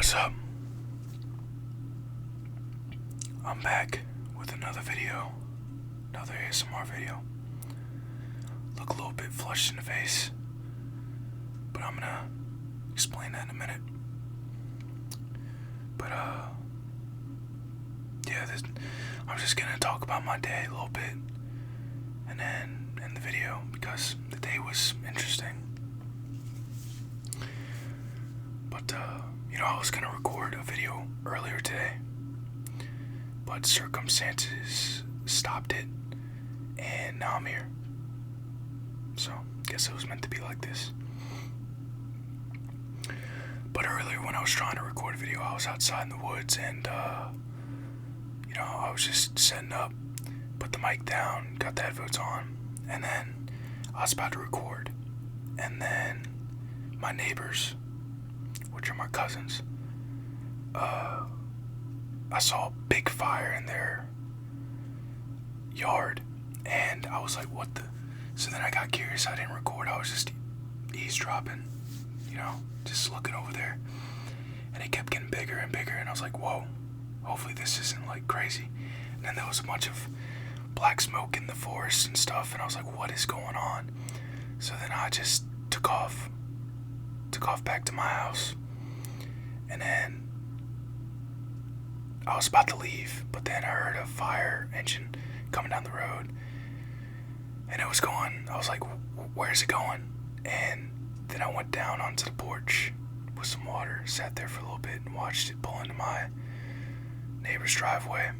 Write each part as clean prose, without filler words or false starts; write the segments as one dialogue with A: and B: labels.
A: What's up? I'm back with another video, another ASMR video. Look a little bit flushed in the face, but I'm gonna explain that in a minute. But I'm just gonna talk about my day a little bit, and then end the video because the day was interesting. But I was gonna record a video earlier today, but circumstances stopped it, and now I'm here. So, guess it was meant to be like this. But earlier when I was trying to record a video, I was outside in the woods and, I was just setting up, put the mic down, got the headphones on, and then I was about to record. And then my neighbors, which are my cousins, I saw a big fire in their yard, and I was like, what the? So then I got curious. I didn't record. I was just eavesdropping, just looking over there. And it kept getting bigger and bigger, and I was like, whoa, hopefully this isn't like crazy. And then there was a bunch of black smoke in the forest and stuff, and I was like, what is going on? So then I just took off back to my house, and then I was about to leave, but then I heard a fire engine coming down the road, and it was going. I was like, where's it going? And then I went down onto the porch with some water, sat there for a little bit and watched it pull into my neighbor's driveway.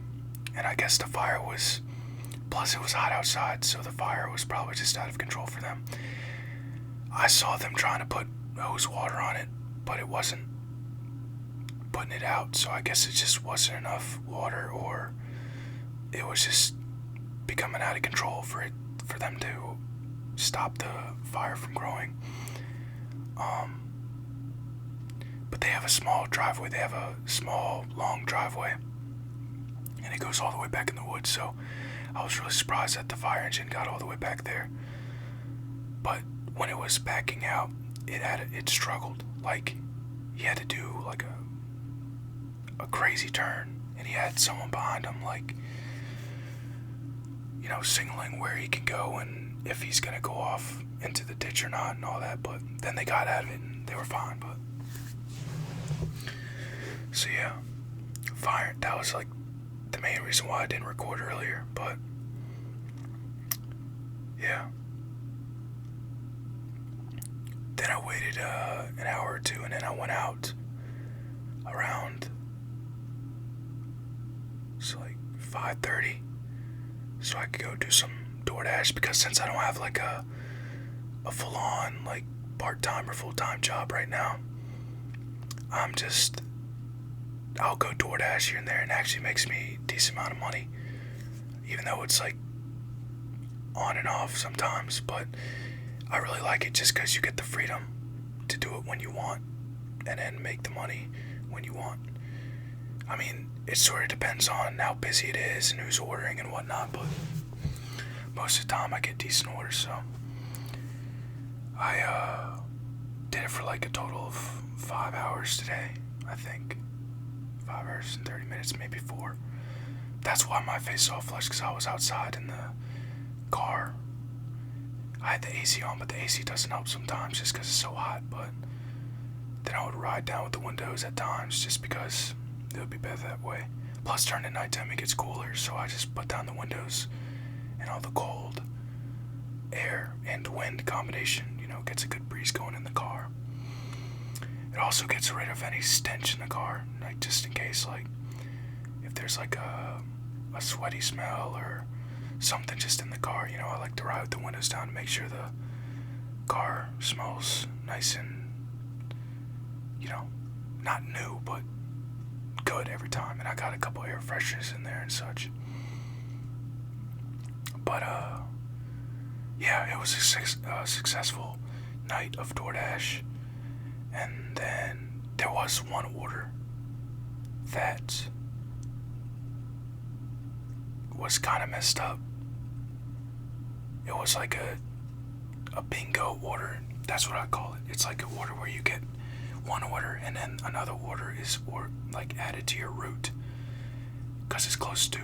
A: And I guess the fire was, plus it was hot outside, so the fire was probably just out of control for them. I saw them trying to put hose water on it, but it wasn't putting it out, so I guess it just wasn't enough water, or it was just becoming out of control for them to stop the fire from growing. But they have a small driveway. They have a small, long driveway, and it goes all the way back in the woods, so I was really surprised that the fire engine got all the way back there. But when it was backing out, it struggled. Like, he had to do like a crazy turn, and he had someone behind him, like, signaling where he can go and if he's gonna go off into the ditch or not and all that. But then they got out of it and they were fine. But so yeah, fire. That was like the main reason why I didn't record earlier. But yeah, then I waited an hour or two, and then I went out around, so like 5:30, so I could go do some DoorDash, because since I don't have like a full-on like part-time or full-time job right now, I'll go DoorDash here and there, and it actually makes me a decent amount of money, even though it's like on and off sometimes. But I really like it just because you get the freedom to do it when you want and then make the money when you want. I mean, it sort of depends on how busy it is and who's ordering and whatnot, but most of the time I get decent orders. So I did it for like a total of 5 hours today, I think. 5 hours and 30 minutes, maybe 4. That's why my face is all flushed, because I was outside in the car. I had the AC on, but the AC doesn't help sometimes just because it's so hot. But then I would ride down with the windows at times just because it would be better that way. Plus, during the nighttime, it gets cooler, so I just put down the windows, and all the cold air and wind combination, gets a good breeze going in the car. It also gets rid of any stench in the car, like just in case, like if there's like a sweaty smell or something just in the car. I like to ride with the windows down to make sure the car smells nice and, not new, but good every time. And I got a couple air fresheners in there and such. But yeah, it was a successful night of DoorDash. And then there was one order that was kind of messed up. It was like a bingo order. That's what I call it. It's like an order where you get one order and then another order is like added to your route because it's close to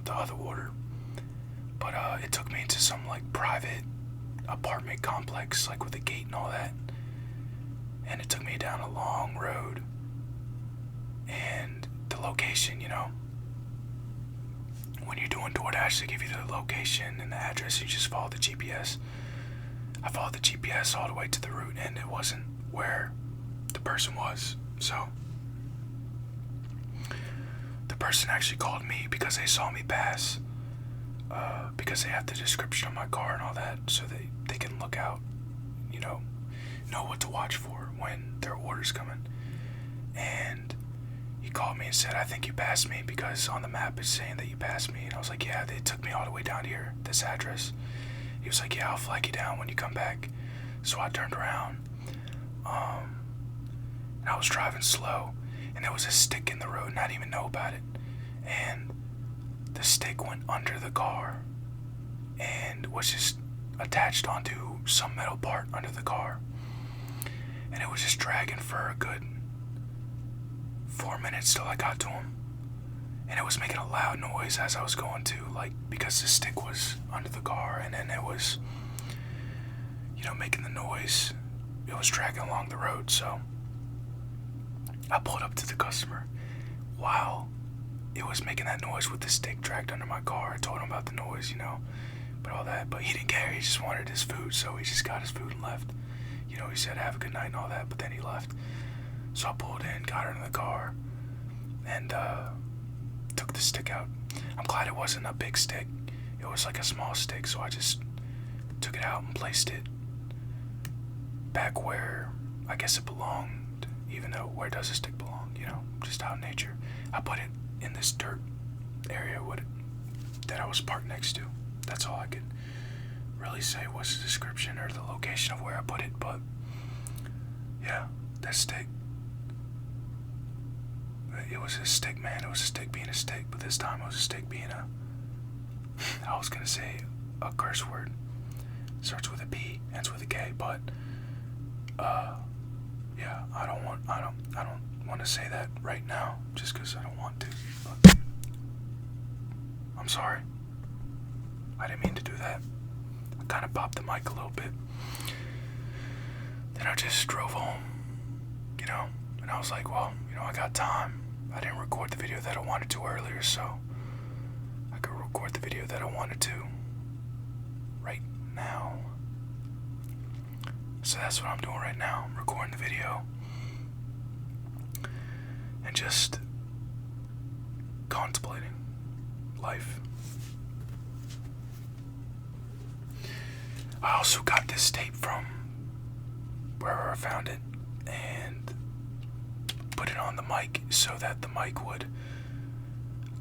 A: the other order. But it took me into some like private apartment complex, like with a gate and all that, and it took me down a long road. And the location, when you're doing DoorDash, they give you the location and the address. You just follow the GPS. I followed the GPS all the way to the route, and it wasn't where the person was. So the person actually called me because they saw me pass, because they have the description of my car and all that, so they can look out, know what to watch for when their order's coming. And he called me and said, I think you passed me because on the map it's saying that you passed me. And I was like, yeah, they took me all the way down here, this address. He was like, yeah, I'll flag you down when you come back. So I turned around, and I was driving slow, and there was a stick in the road, and I didn't even know about it. And the stick went under the car and was just attached onto some metal part under the car. And it was just dragging for a good 4 minutes till I got to him. And it was making a loud noise as I was going to, like, because the stick was under the car, and then it was, making the noise. It was dragging along the road, so I pulled up to the customer while it was making that noise with the stick dragged under my car. I told him about the noise, but all that. But he didn't care. He just wanted his food, so he just got his food and left. He said, have a good night and all that, but then he left. So I pulled in, got her in the car, and took the stick out. I'm glad it wasn't a big stick. It was like a small stick, so I just took it out and placed it back where I guess it belonged, even though where does a stick belong? Just out in nature. I put it in this dirt area that I was parked next to. That's all I could really say was the description or the location of where I put it, but yeah, that stick. It was a stick, man. It was a stick being a stick, but this time it was a stick being I was gonna say a curse word. Starts with a P, ends with a K, but yeah, I don't want to say that right now, just because I don't want to. But I'm sorry. I didn't mean to do that. I kind of popped the mic a little bit. Then I just drove home, and I was like, well, I got time. I didn't record the video that I wanted to earlier, so I could record the video that I wanted to right now. So that's what I'm doing right now. I'm recording the video and just contemplating life. I also got this tape from wherever I found it and put it on the mic so that the mic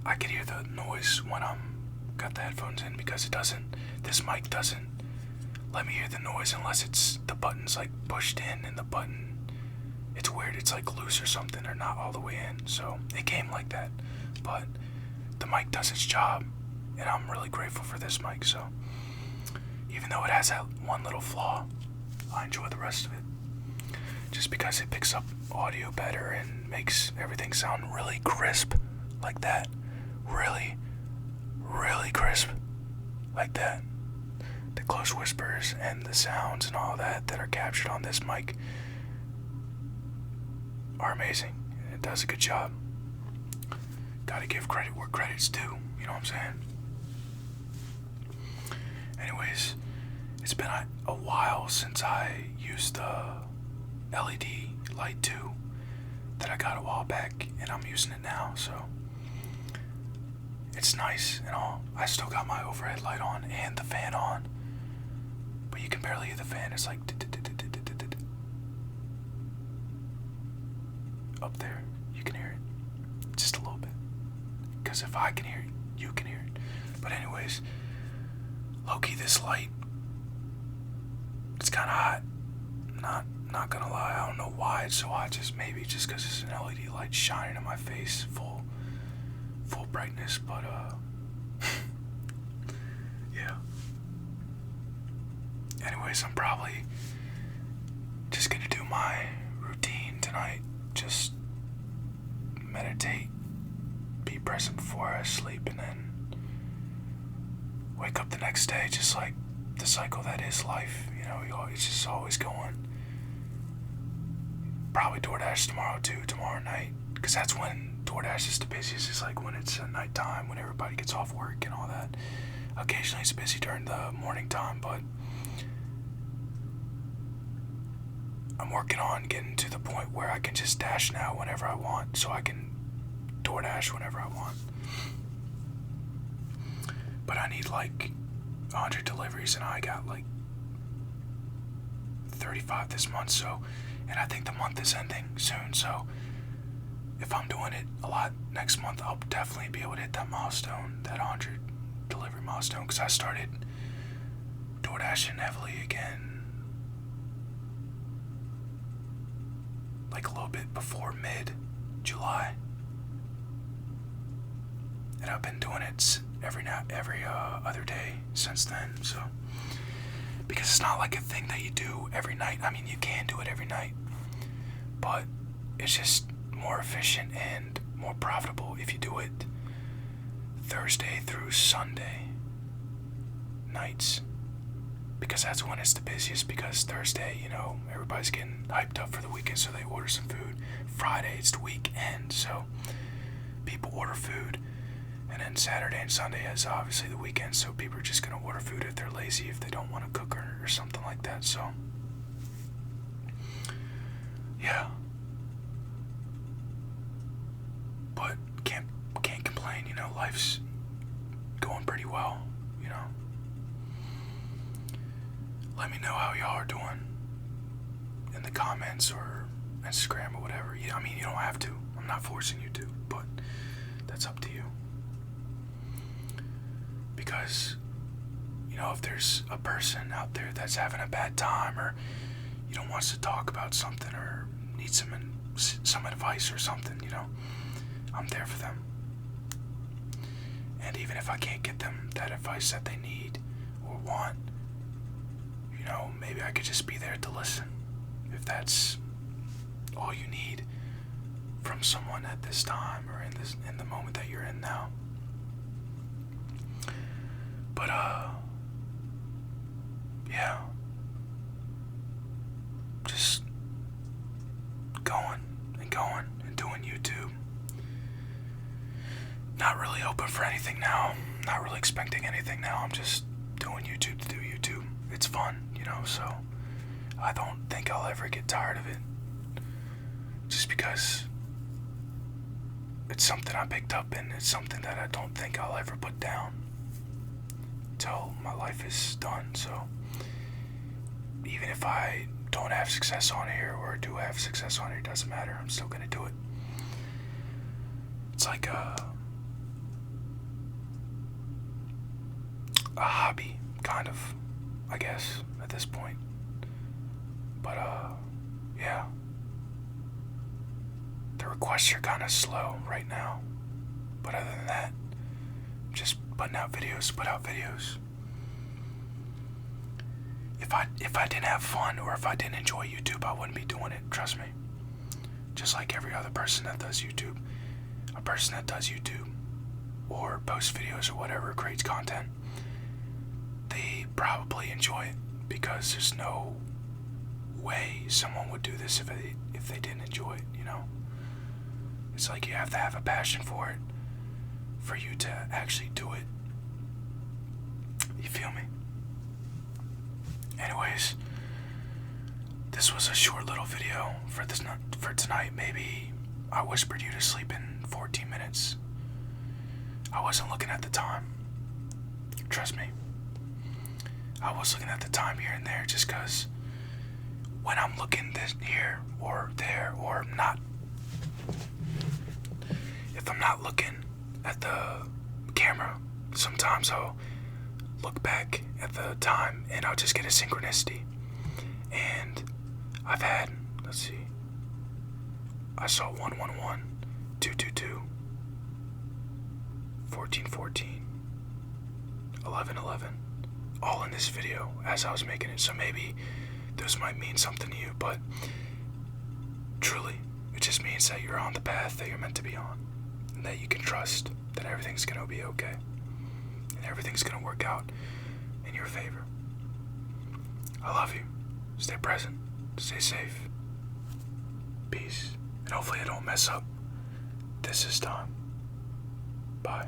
A: I could hear the noise when I'm got the headphones in, because this mic doesn't let me hear the noise unless it's the button's like pushed in and the button, it's weird, it's like loose or something or not all the way in. So it came like that, but the mic does its job, and I'm really grateful for this mic. So even though it has that one little flaw, I enjoy the rest of it, just because it picks up audio better and makes everything sound really crisp like that. Really, really crisp like that. The close whispers and the sounds and all that are captured on this mic are amazing. It does a good job. Gotta give credit where credit's due, you know what I'm saying? Anyways, it's been a while since I used the LED light 2 that I got a while back, and I'm using it now, so it's nice and all. I still got my overhead light on and the fan on, but you can barely hear the fan. It's like up there. You can hear it just a little bit, because if I can hear it, you can hear it. But anyways, low-key, this light, it's kind of hot. Not gonna lie, I don't know why it's so hot. Maybe just because it's an LED light shining in my face, full brightness. But yeah. Anyways, I'm probably just gonna do my routine tonight. Just meditate, be present before I sleep, and then wake up the next day just like the cycle that is life. It's just always going. Probably DoorDash tomorrow too, tomorrow night, because that's when DoorDash is the busiest. It's like when it's nighttime, when everybody gets off work and all that. Occasionally it's busy during the morning time, but I'm working on getting to the point where I can just dash now whenever I want, so I can DoorDash whenever I want. But I need like 100 deliveries, and I got like 35 this month, and I think the month is ending soon, so if I'm doing it a lot next month, I'll definitely be able to hit that milestone, that 100 delivery milestone, because I started DoorDashing heavily again like a little bit before mid-July, and I've been doing it every other day since then, so because it's not like a thing that you do every night. I mean, you can do it every night, but it's just more efficient and more profitable if you do it Thursday through Sunday nights, because that's when it's the busiest, because Thursday, everybody's getting hyped up for the weekend, so they order some food. Friday, it's the weekend, so people order food. And then Saturday and Sunday is obviously the weekend, so people are just going to order food if they're lazy, if they don't want to cook or something like that. So, yeah. But can't complain, life's going pretty well, Let me know how y'all are doing in the comments or Instagram or whatever. Yeah, I mean, you don't have to. I'm not forcing you to, but that's up to you. Because, if there's a person out there that's having a bad time, or, wants to talk about something, or needs some advice or something, I'm there for them. And even if I can't get them that advice that they need or want, maybe I could just be there to listen, if that's all you need from someone at this time, or in the moment that you're in now. But, yeah. Just going and doing YouTube. Not really hoping for anything now. Not really expecting anything now. I'm just doing YouTube to do YouTube. It's fun, so I don't think I'll ever get tired of it. Just because it's something I picked up, and it's something that I don't think I'll ever put down till my life is done. So even if I don't have success on here, or do have success on here, it doesn't matter. I'm still gonna do it. It's like a hobby, kind of, I guess, at this point. But yeah. The requests are kind of slow right now. But other than that, just putting out videos, put out videos. If I didn't have fun, or if I didn't enjoy YouTube, I wouldn't be doing it, trust me. Just like every other person that does YouTube. A person that does YouTube, or posts videos, or whatever, creates content, they probably enjoy it, because there's no way someone would do this if they didn't enjoy it, It's like you have to have a passion for it, for you to actually do it. You feel me? Anyways, this was a short little video for tonight. Maybe I whispered you to sleep in 14 minutes. I wasn't looking at the time. Trust me. I was looking at the time here and there, just because when I'm looking here or there, or not, if I'm not looking at the camera, sometimes I'll look back at the time and I'll just get a synchronicity. And I've had, let's see, I saw 111, 222, 1414, 1111, all in this video as I was making it. So maybe those might mean something to you, but truly, just means that you're on the path that you're meant to be on, and that you can trust that everything's gonna be okay, and everything's gonna work out in your favor. I love you. Stay present. Stay safe. Peace. And hopefully I don't mess up this time. Bye.